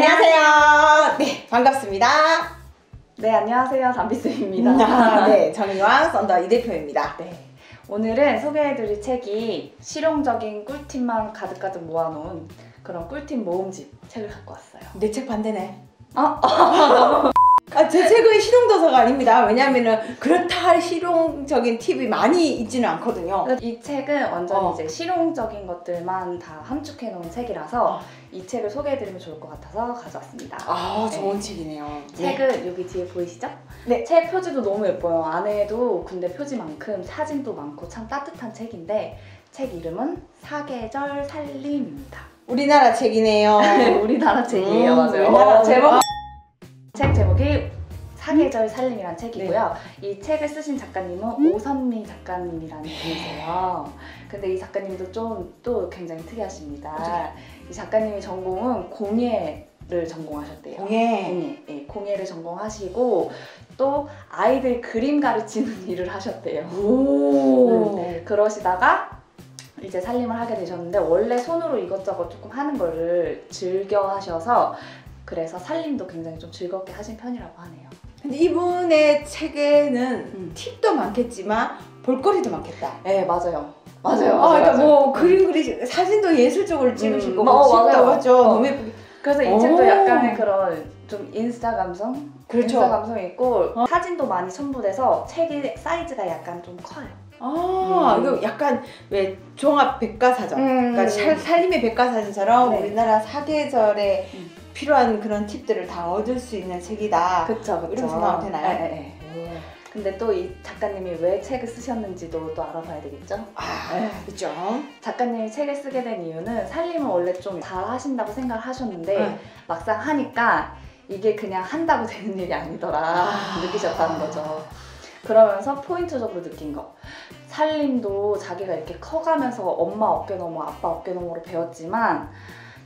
안녕하세요. 네, 반갑습니다. 네, 안녕하세요. 담비쌤입니다. 네, 정의왕 썬더 이대표입니다. 네, 오늘은 소개해드릴 책이 실용적인 꿀팁만 가득가득 모아놓은 그런 꿀팁 모음집 책을 갖고 왔어요. 내 책 반대네. 제 책은 실용도서가 아닙니다. 왜냐하면 그렇다 할 실용적인 팁이 많이 있지는 않거든요. 이 책은 완전히 이제 실용적인 것들만 다 함축해 놓은 책이라서 이 책을 소개해드리면 좋을 것 같아서 가져왔습니다. 좋은 책이네요. 책은 여기 뒤에 보이시죠? 네. 책 표지도 너무 예뻐요. 안에도 근데 표지만큼 사진도 많고 참 따뜻한 책인데 책 이름은 사계절 살림입니다. 우리나라 책이네요. 우리나라 책이에요. 맞아요. 우리나라 책 제목이 사계절 살림이란 책이고요. 이 책을 쓰신 작가님은 오선미 작가님이라는 분이세요. 근데 이 작가님도 좀 또 굉장히 특이하십니다. 이 작가님의 전공은 공예를 전공하셨대요. 공예. 네, 공예를 전공하시고 또 아이들 그림 가르치는 일을 하셨대요. 그러시다가 이제 살림을 하게 되셨는데 원래 손으로 이것저것 조금 하는 거를 즐겨 하셔서 그래서 살림도 굉장히 좀 즐겁게 하신 편이라고 하네요. 근데 이분의 책에는 팁도 많겠지만 볼거리도 많겠다. 네, 맞아요. 그러니까 뭐 그림 그리시, 사진도 예술적으로 찍으실 거고, 맞아요. 맞죠. 너무 예쁘게. 그래서 이 책도 약간의 그런 좀 인스타 감성? 그렇죠. 인스타 감성이 있고 사진도 많이 첨부돼서 책의 사이즈가 약간 좀 커요. 이거 약간 왜 종합 백과사전, 그러니까 살림의 백과사전처럼 네. 우리나라 사계절에 필요한 그런 팁들을 다 얻을 수 있는 책이다. 그쵸. 이런 생각하면 되나요? 네. 근데 또 이 작가님이 왜 책을 쓰셨는지도 또 알아봐야 되겠죠? 그렇죠. 작가님이 책을 쓰게 된 이유는 살림을 원래 좀 잘 하신다고 생각을 하셨는데 막상 하니까 이게 그냥 한다고 되는 일이 아니더라 느끼셨다는 거죠. 그러면서 포인트적으로 느낀 거, 살림도 자기가 이렇게 커가면서 엄마 어깨너머 아빠 어깨너머로 배웠지만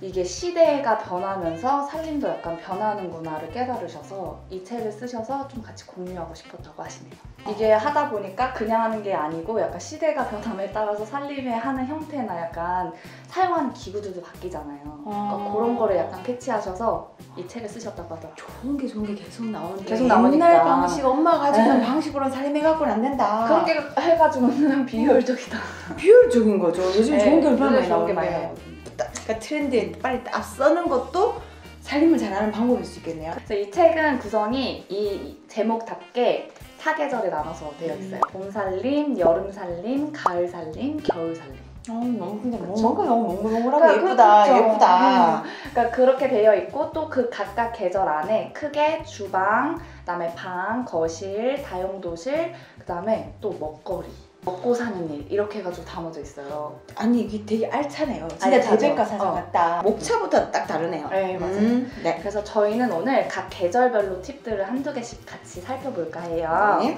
이게 시대가 변하면서 살림도 약간 변하는구나를 깨달으셔서 이 책을 쓰셔서 좀 같이 공유하고 싶었다고 하시네요. 이게 하다 보니까 그냥 하는 게 아니고 약간 시대가 변함에 따라서 살림에 하는 형태나 약간 사용하는 기구들도 바뀌잖아요. 그러니까 그런 거를 약간 캐치하셔서 이 책을 쓰셨다고 하더라고요. 좋은 게 계속 나오는데 계속 나오니까 옛날 방식, 엄마가 가지던 방식으로 살림해갖고는 안 된다. 그렇게 해가지고는 비효율적이다. 비효율적인 거죠. 요즘 좋은 게 얼마나 많이 좋은 게 나오는데. 그러니까 트렌드에 빨리 앞서는 것도 살림을 잘하는 방법일 수 있겠네요. 그래서 이 책은 구성이 이 제목답게 사계절에 나눠서 되어 있어요. 봄 살림, 여름 살림, 가을 살림, 겨울 살림. 너무 근데 뭔가 너무 몽글몽글하고 예쁘다. 그러니까 그렇게 되어 있고 또 그 각각 계절 안에 크게 주방, 그다음에 방, 거실, 다용도실, 그다음에 또 먹거리. 먹고 사는 일 이렇게 해가지고 담아져 있어요. 아니 이게 되게 알차네요. 진짜 대백과사전 같다. 목차부터 딱 다르네요. 네, 맞아요. 네. 그래서 저희는 오늘 각 계절별로 팁들을 한두 개씩 같이 살펴볼까 해요. 네.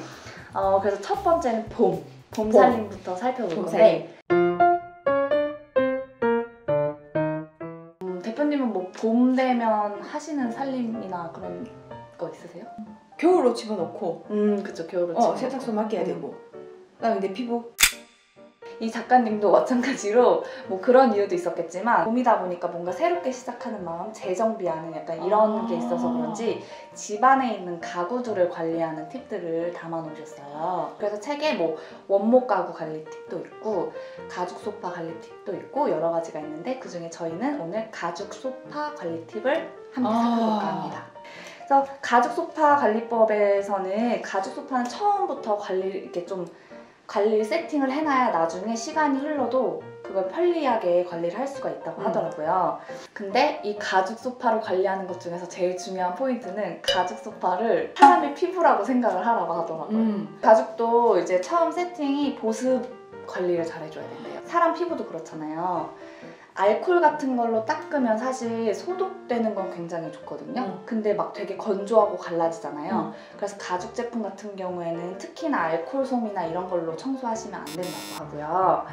그래서 첫 번째는 봄 살림부터 살펴볼 건데 대표님은 뭐 봄 되면 하시는 살림이나 그런 거 있으세요? 겨울옷 집어넣고 그쵸. 겨울옷 세탁소 맡겨야 되고 그다음에 내 피부. 이 작가님도 마찬가지로 뭐 그런 이유도 있었겠지만 봄이다 보니까 뭔가 새롭게 시작하는 마음, 재정비하는 약간 이런 게 있어서 그런지 집안에 있는 가구들을 관리하는 팁들을 담아 놓으셨어요. 그래서 책에 뭐 원목 가구 관리 팁도 있고 가죽 소파 관리 팁도 있고 여러 가지가 있는데 그중에 저희는 오늘 가죽 소파 관리 팁을 함께 살펴볼까 합니다. 그래서 가죽 소파 관리법에서는 가죽 소파는 처음부터 관리 세팅을 해놔야 나중에 시간이 흘러도 그걸 편리하게 관리를 할 수가 있다고 하더라고요. 근데 이 가죽 소파를 관리하는 것 중에서 제일 중요한 포인트는 가죽 소파를 사람의 피부라고 생각을 하라고 하더라고요. 가죽도 이제 처음 세팅이 보습 관리를 잘 해줘야 된대요. 사람 피부도 그렇잖아요. 알코올 같은 걸로 닦으면 사실 소독되는 건 굉장히 좋거든요. 근데 막 되게 건조하고 갈라지잖아요. 그래서 가죽 제품 같은 경우에는 특히나 알코올 솜이나 이런 걸로 청소하시면 안 된다고 하고요.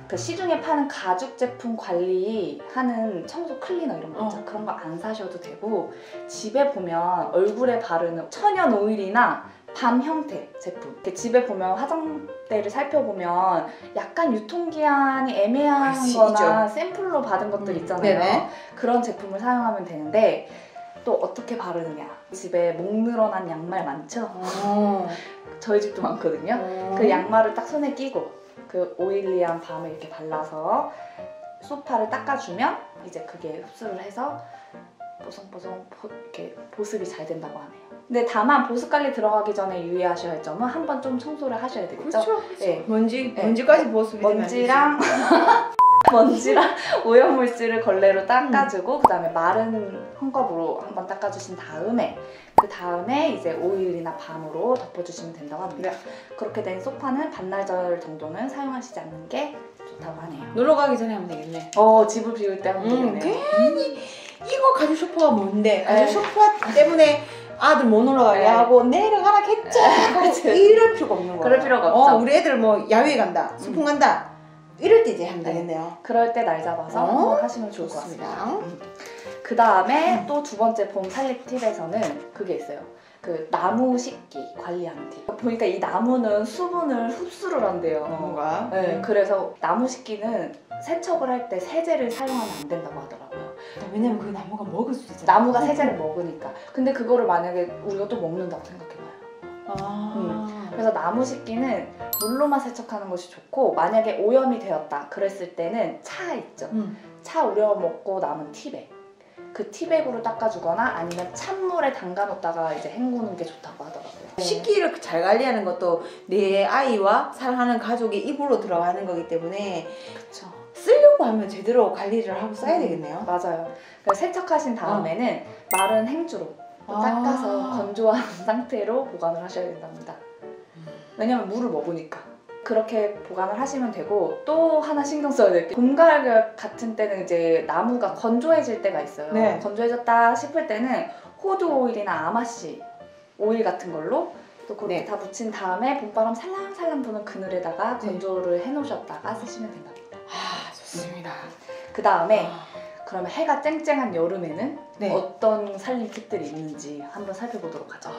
그 시중에 파는 가죽 제품 관리하는 청소 클리너 이런 거 있죠. 그런 거 안 사셔도 되고 집에 보면 얼굴에 바르는 천연 오일이나 밤 형태 제품. 이렇게 집에 보면 화장대를 살펴보면 약간 유통기한이 애매한 거나 샘플로 받은 것들 있잖아요. 그런 제품을 사용하면 되는데 또 어떻게 바르느냐. 집에 목 늘어난 양말 많죠? 저희 집도 많거든요. 그 양말을 딱 손에 끼고 그 오일리한 밤을 이렇게 발라서 소파를 닦아주면 이제 그게 흡수를 해서 뽀송뽀송 이렇게 보습이 잘 된다고 하네요. 근데 다만 보습 관리 들어가기 전에 유의하셔야 할 점은 한번 좀 청소를 하셔야 되겠죠? 그렇죠. 네. 먼지까지 보습이 되면 먼지랑 먼지랑 오염물질을 걸레로 닦아주고 그다음에 마른 헝겊으로 한번 닦아주신 다음에 그 다음에 이제 오일이나 밤으로 덮어주시면 된다고 합니다. 네. 그렇게 된 소파는 반나절 정도는 사용하시지 않는 게 좋다고 하네요. 놀러 가기 전에 하면 되겠네. 집을 비울 때 하면 되겠네요. 괜히 이거 가죽 소파가 뭔데? 가죽 소파 때문에 아들 못 놀러가게 하고 내려가라 했죠. 이럴 필요가 없는 거야. 그럴 필요가 없죠. 우리 애들 뭐 야외 간다, 소풍 간다. 이럴 때 이제 하면 되겠네요. 그럴 때 날 잡아서 한번 하시면 좋을 것 같습니다. 그 다음에 또 두 번째 봄 살립 팁에서는 그게 있어요. 그 나무 식기 관리하는 팁. 보니까 이 나무는 수분을 흡수를 한대요. 나무가. 네, 그래서 나무 식기는 세척을 할 때 세제를 사용하면 안 된다고 하더라고요. 왜냐면 그 나무가 먹을 수 있잖아. 나무가 세제를 먹으니까. 근데 그거를 만약에 우리가 또 먹는다고 생각해봐요. 그래서 나무 식기는 물로만 세척하는 것이 좋고 만약에 오염이 되었다 그랬을 때는 차 있죠. 차 우려 먹고 남은 티백. 그 티백으로 닦아주거나 아니면 찬물에 담가놓다가 이제 헹구는 게 좋다고 하더라고요. 식기를 잘 관리하는 것도 내 아이와 사랑하는 가족의 입으로 들어가는 거기 때문에 그렇죠. 쓰려고 하면 제대로 관리를 하고 써야 되겠네요. 맞아요. 그래서 세척하신 다음에는 마른 행주로 닦아서 건조한 상태로 보관을 하셔야 된답니다. 왜냐면 물을 먹으니까. 그렇게 보관을 하시면 되고 또 하나 신경 써야 될 게 봄, 가을 같은 때는 이제 나무가 건조해질 때가 있어요. 네. 건조해졌다 싶을 때는 호두 오일이나 아마씨 오일 같은 걸로 또 그렇게 다 묻힌 다음에 봄바람 살랑살랑 부는 그늘에다가 건조를 해놓으셨다가 쓰시면 된답니다. 좋습니다. 그 다음에 그러면 해가 쨍쨍한 여름에는 네. 어떤 살림 팁들이 있는지 한번 살펴보도록 하죠.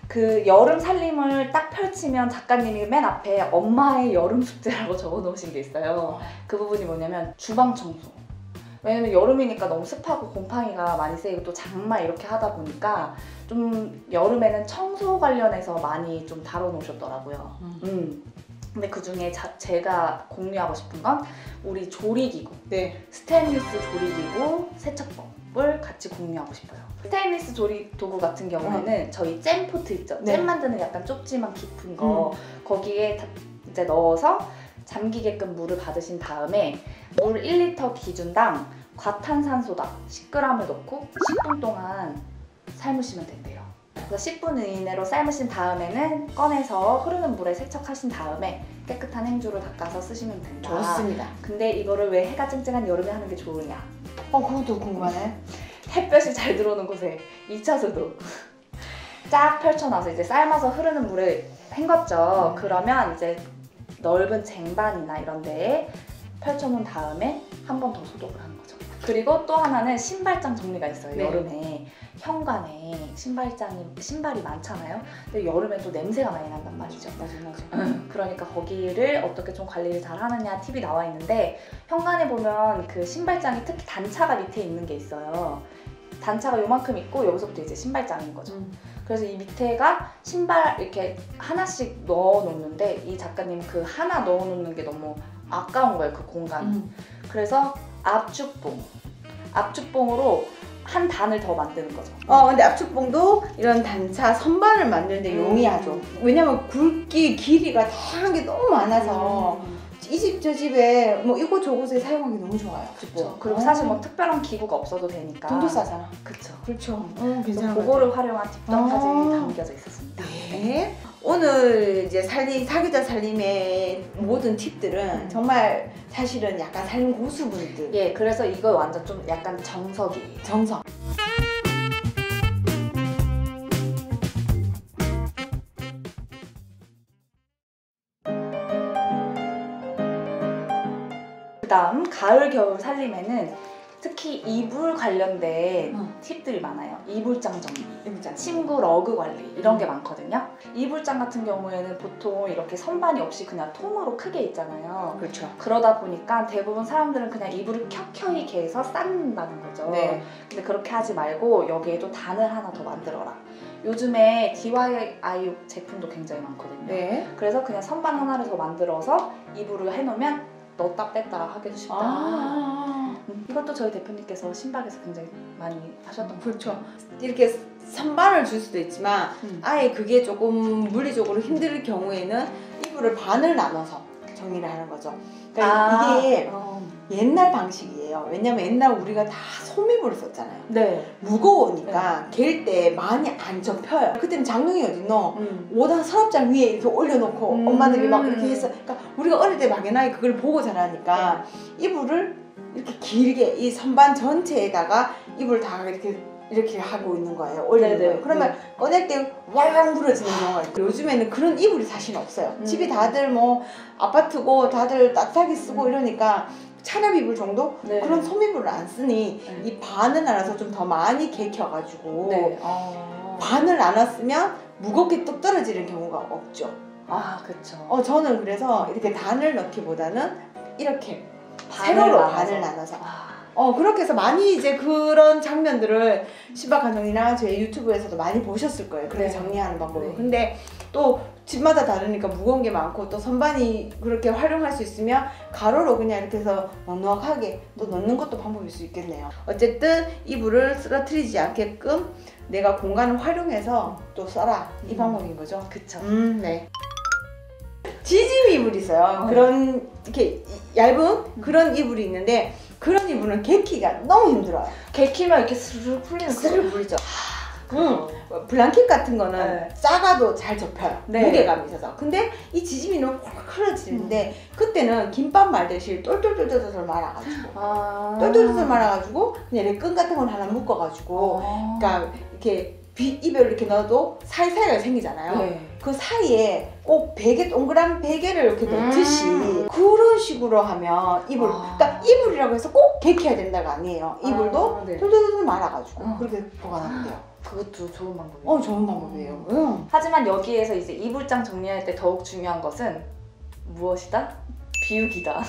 그 여름 살림을 딱 펼치면 작가님이 맨 앞에 엄마의 여름 숙제라고 적어 놓으신 게 있어요. 그 부분이 뭐냐면 주방 청소. 왜냐면 여름이니까 너무 습하고 곰팡이가 많이 세이고 또 장마 이렇게 하다 보니까 좀 여름에는 청소 관련해서 많이 좀 다뤄 놓으셨더라고요. 근데 그 중에 제가 공유하고 싶은 건 우리 조리기구. 네. 스테인리스 조리기구 세척법을 같이 공유하고 싶어요. 스테인리스 조리 도구 같은 경우에는 저희 잼포트 있죠? 네. 잼 만드는 약간 좁지만 깊은 거 거기에 이제 넣어서 잠기게끔 물을 받으신 다음에 물 1리터 기준당 과탄산소다 10g을 넣고 10분 동안 삶으시면 된대요. 그래서 10분 이내로 삶으신 다음에는 꺼내서 흐르는 물에 세척하신 다음에 깨끗한 행주로 닦아서 쓰시면 된다. 좋습니다. 근데 이거를 왜 해가 쨍쨍한 여름에 하는 게 좋으냐? 그것도 궁금하네. 햇볕이 잘 들어오는 곳에 2차수도 쫙 펼쳐놔서 이제 삶아서 흐르는 물에 헹궜죠. 그러면 이제 넓은 쟁반이나 이런 데에 펼쳐놓은 다음에 한 번 더 소독을 하는 거죠. 그리고 또 하나는 신발장 정리가 있어요. 네. 여름에 현관에 신발이 많잖아요. 근데 여름엔 또 냄새가 많이 난단 말이죠. 맞아. 그러니까 거기를 어떻게 좀 관리를 잘 하느냐 팁이 나와 있는데 현관에 보면 그 신발장이 특히 단차가 밑에 있는 게 있어요. 단차가 요만큼 있고 여기서부터 이제 신발장인 거죠. 그래서 이 밑에가 신발 이렇게 하나씩 넣어 놓는데 이 작가님 그 하나 넣어 놓는 게 너무 아까운 거예요, 그 공간. 그래서 압축봉으로 한 단을 더 만드는 거죠. 근데 압축봉도 이런 단차 선반을 만드는데 용이하죠. 왜냐면 굵기, 길이가 다양한 게 너무 많아서 이 집 저 집에 뭐 이곳 저곳에 사용하기 너무 좋아요. 그렇죠. 그리고 사실 뭐 특별한 기구가 없어도 되니까. 돈도 싸잖아. 그렇죠. 그렇죠. 그래서 괜찮은 그거를 활용한 팁들까지 담겨져 있었습니다. 네. 오늘 이제 사귀자 살림의 모든 팁들은 정말 사실은 약간 살림 고수분들 예, 그래서 이거 완전 좀 약간 정석이에요. 정석. 그 다음 가을 겨울 살림에는 특히 이불 관련된 팁들이 많아요. 이불장 정리, 이불장. 침구 러그 관리 이런 게 많거든요. 이불장 같은 경우에는 보통 이렇게 선반이 없이 그냥 통으로 크게 있잖아요. 그렇죠. 그러다 보니까 대부분 사람들은 그냥 이불을 켜켜이 개서 쌓는다는 거죠. 네. 근데 그렇게 하지 말고 여기에도 단을 하나 더 만들어라. 요즘에 DIY 제품도 굉장히 많거든요. 네. 그래서 그냥 선반 하나를 더 만들어서 이불을 해놓으면 넣었다 뺐다 하기도 쉽다. 이것도 저희 대표님께서 신박에서 굉장히 많이 하셨던 것 그렇죠. 같아요. 이렇게 선반을 줄 수도 있지만 아예 그게 조금 물리적으로 힘들 경우에는 이불을 반을 나눠서 정리를 하는 거죠. 그러니까 이게 옛날 방식이에요. 왜냐면 옛날 우리가 다 솜이불을 썼잖아요. 네. 무거우니까 갤 때 많이 안 접혀요. 그때는 장롱이 어딨노? 5단 서랍장 위에 이렇게 올려놓고 엄마들이 막 이렇게 했어. 그러니까 우리가 어릴 때 막연하게 그걸 보고 자라니까 이불을 이렇게 길게 이 선반 전체에다가 이불 다 이렇게 하고 있는 거예요. 올리는 거예요. 그러면 꺼낼 때 왈랑 부러지는 경우가 있고 요즘에는 그런 이불이 사실 없어요. 집이 다들 뭐 아파트고 다들 따뜻하게 쓰고 이러니까 차렵 이불 정도? 네. 그런 솜이불을 안 쓰니 이 반을 나눠서 좀 더 많이 개켜가지고 반을 나눴으면 무겁게 뚝 떨어지는 경우가 없죠. 아, 그렇죠. 저는 그래서 이렇게 단을 넣기보다는 이렇게 세로로 반을 나눠서 그렇게 해서 많이 이제 그런 장면들을 신박한 정리나 제 유튜브에서도 많이 보셨을 거예요. 그렇게 정리하는 방법을. 네. 근데 또 집마다 다르니까 무거운 게 많고 또 선반이 그렇게 활용할 수 있으면 가로로 그냥 이렇게 해서 넉넉하게 또 넣는 것도 방법일 수 있겠네요. 어쨌든 이불을 쓰러뜨리지 않게끔 내가 공간을 활용해서 또 써라 이 방법인 거죠. 그쵸. 네. 지짐 이불이 있어요. 그런 이렇게 얇은 그런 이불이 있는데 그런 이불은 개키가 너무 힘들어요. 개키면 이렇게 스르르 풀리는 스르르 풀리죠. 블랑켓 같은 거는 작아도 잘 접혀요. 무게감이 있어서. 근데 이 지짐이 너무 콜콜 흘러지는데 그때는 김밥 말듯이 똘똘똘똘 말아가지고 똘똘똘 말아가지고 그냥 이렇게 끈 같은 걸 하나 묶어가지고 그러니까 이렇게 입에 이렇게 넣어도 사이사이가 생기잖아요. 그 사이에 꼭 베개, 동그란 베개를 이렇게 넣듯이 그런 식으로 하면 이불, 그러니까 이불이라고 해서 꼭 개켜야 된다가 아니에요. 이불도 똘똘똘 말아가지고 그렇게 보관하면 돼요. 그것도 좋은 방법이에요. 좋은 방법이에요. 하지만 여기에서 이제 이불장 정리할 때 더욱 중요한 것은 무엇이다? 비우기다.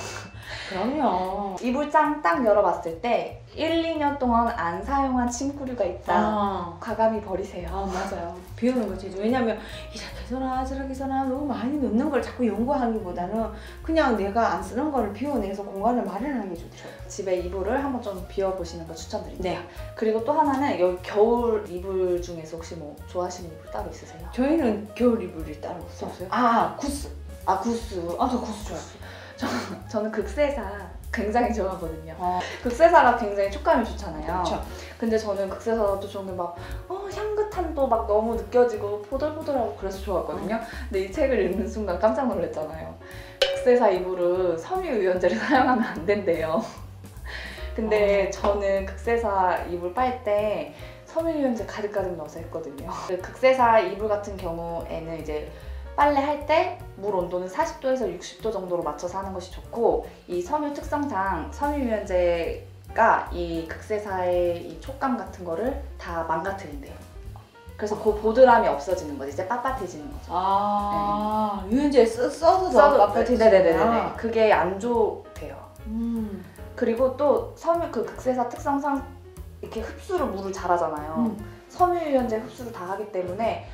그럼요. 이불장 딱 열어봤을 때 1, 2년 동안 안 사용한 침구류가 있다. 과감히 버리세요. 맞아요. 비우는 거지. 왜냐면 이렇게 해서나 저렇게 해서나 너무 많이 넣는 걸 자꾸 연구하기보다는 그냥 내가 안 쓰는 거를 비워내서 공간을 마련하는 게 좋죠. 집에 이불을 한번 좀 비워보시는 거 추천드립니다. 그리고 또 하나는 여기 겨울 이불 중에서 혹시 뭐 좋아하시는 이불 따로 있으세요? 저희는 겨울 이불이 따로 없어요. 구스. 구스. 저 구스 좋아해요. 저는 극세사 굉장히 좋아하거든요. 극세사가 굉장히 촉감이 좋잖아요. 그렇죠. 근데 저는 극세사도 저는 막 향긋함도 막 너무 느껴지고 포들포들하고 그래서 좋았거든요. 근데 이 책을 읽는 순간 깜짝 놀랐잖아요. 극세사 이불은 섬유유연제를 사용하면 안 된대요. 근데 저는 극세사 이불 빨 때 섬유유연제 가득가득 넣어서 했거든요. 극세사 이불 같은 경우에는 이제 빨래 할 때 물 온도는 40도에서 60도 정도로 맞춰서 하는 것이 좋고 이 섬유 특성상 섬유유연제가 이 극세사의 이 촉감 같은 거를 다 망가뜨린대요. 그래서 그 보드람이 없어지는 거지. 이제 빳빳해지는 거죠. 유연제 써서 더 빳빳해지는 네네네. 그게 안 좋대요. 그리고 또 그 극세사 특성상 이렇게 흡수를 물을 잘하잖아요. 섬유유연제 흡수를 다 하기 때문에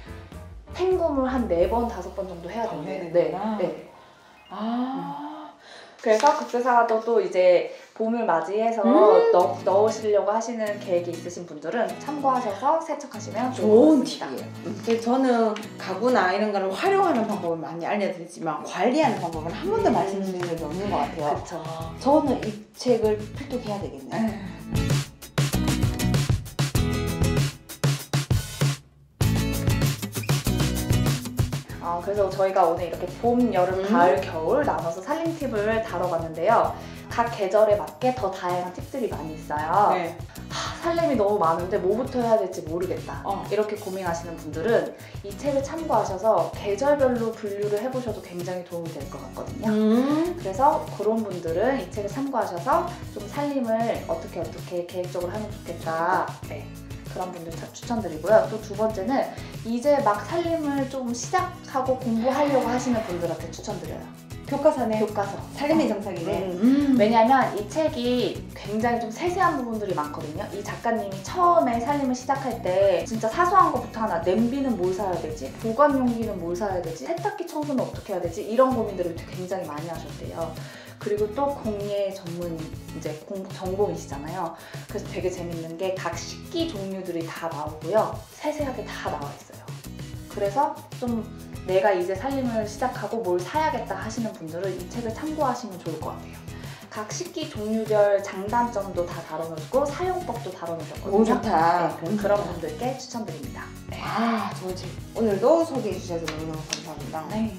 헹굼을 한 4번, 5번 정도 해야 돼요. 네. 그래서 극세사도 또 이제 봄을 맞이해서 넣으시려고 하시는 계획이 있으신 분들은 참고하셔서 세척하시면 좋은 팁이에요. 저는 가구나 이런 거를 활용하는 방법을 많이 알려드리지만 관리하는 방법은 한 번도 말씀드린 적이 없는 것 같아요. 그쵸. 저는 이 책을 필독해야 되겠네요. 그래서 저희가 오늘 이렇게 봄, 여름, 가을, 겨울 나눠서 살림 팁을 다뤄봤는데요. 각 계절에 맞게 더 다양한 팁들이 많이 있어요. 살림이 너무 많은데 뭐부터 해야 될지 모르겠다 이렇게 고민하시는 분들은 이 책을 참고하셔서 계절별로 분류를 해보셔도 굉장히 도움이 될 것 같거든요. 그래서 그런 분들은 이 책을 참고하셔서 좀 살림을 어떻게 계획적으로 하면 좋겠다 네, 그런 분들 추천드리고요. 또 두 번째는 이제 막 살림을 좀 시작하고 공부하려고 하시는 분들한테 추천드려요. 교과서네. 교과서. 살림의 정석이네. 왜냐면 이 책이 굉장히 좀 세세한 부분들이 많거든요. 이 작가님이 처음에 살림을 시작할 때 진짜 사소한 것부터 하나, 냄비는 뭘 사야 되지? 보관용기는 뭘 사야 되지? 세탁기 청소는 어떻게 해야 되지? 이런 고민들을 굉장히 많이 하셨대요. 그리고 또 공예 전문 이제 전공이시잖아요. 그래서 되게 재밌는 게 각 식기 종류들이 다 나오고요. 세세하게 다 나와 있어요. 그래서 좀 내가 이제 살림을 시작하고 뭘 사야겠다 하시는 분들은 이 책을 참고하시면 좋을 것 같아요. 각 식기 종류별 장단점도 다 다뤄놓고 사용법도 다뤄놓으셨거든요. 너무 좋다. 네, 그런 분들께 추천드립니다. 아, 좋은 책. 오늘도 소개해 주셔서 너무너무 감사합니다. 네.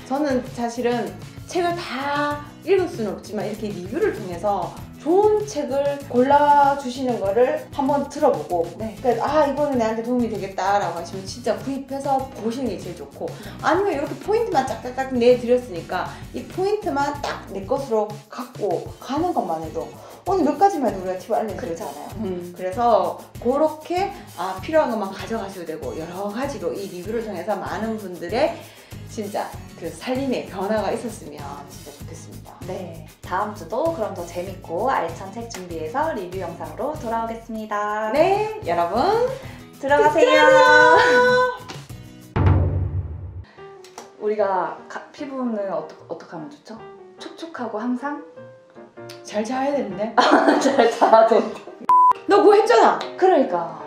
저는 사실은 책을 다 읽을 수는 없지만 이렇게 리뷰를 통해서 좋은 책을 골라주시는 거를 한번 들어보고 그러니까 이거는 나한테 도움이 되겠다라고 하시면 진짜 구입해서 보시는 게 제일 좋고 아니면 이렇게 포인트만 짝짝짝 내드렸으니까 이 포인트만 딱 내 것으로 갖고 가는 것만 해도 오늘 몇 가지만 해도 우리가 팁을 알려드렸잖아요. 그래서 그렇게 필요한 것만 가져가셔도 되고 여러 가지로 이 리뷰를 통해서 많은 분들의 진짜 그 살림의 변화가 있었으면 진짜 좋겠습니다. 네, 다음 주도 그럼 더 재밌고 알찬 책 준비해서 리뷰 영상으로 돌아오겠습니다. 네, 여러분 들어가세요. 우리가 피부는 어떻게 하면 좋죠? 촉촉하고 항상? 잘 자야 되는데? 잘 자야 돼. 너 그거 했잖아. 그러니까요.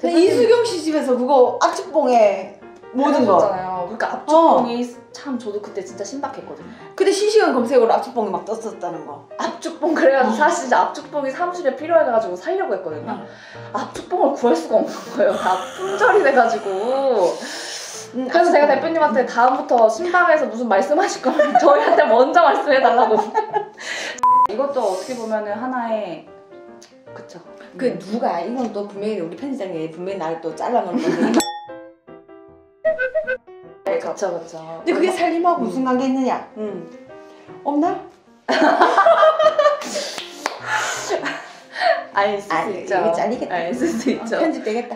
이수경 씨 집에서 그거 압축봉에 모든 거. 그러니까 압축봉이 참 저도 그때 진짜 신박했거든요. 근데 실시간 검색으로 압축봉이 막 떴었다는 거. 압축봉 그래가지고 사실 압축봉이 사무실에 필요해가지고 사려고 했거든요. 압축봉을 구할 수가 없는 거예요. 다 품절이 돼가지고. 그래서 제가 대표님한테 다음부터 신방에서 무슨 말씀하실 거면 저희한테 먼저 말씀해달라고. 이것도 어떻게 보면은 하나의 그쵸. 누가 이건 또 분명히 우리 편집장님이 분명히 나를 또 잘라놓은 건데. 네, 그쵸. 근데 그게 살림하고 무슨 관계 있느냐? 없나? 아니, 있을 수 있죠. 이게 잘리겠다. 있을 수 있죠. 편집되겠다.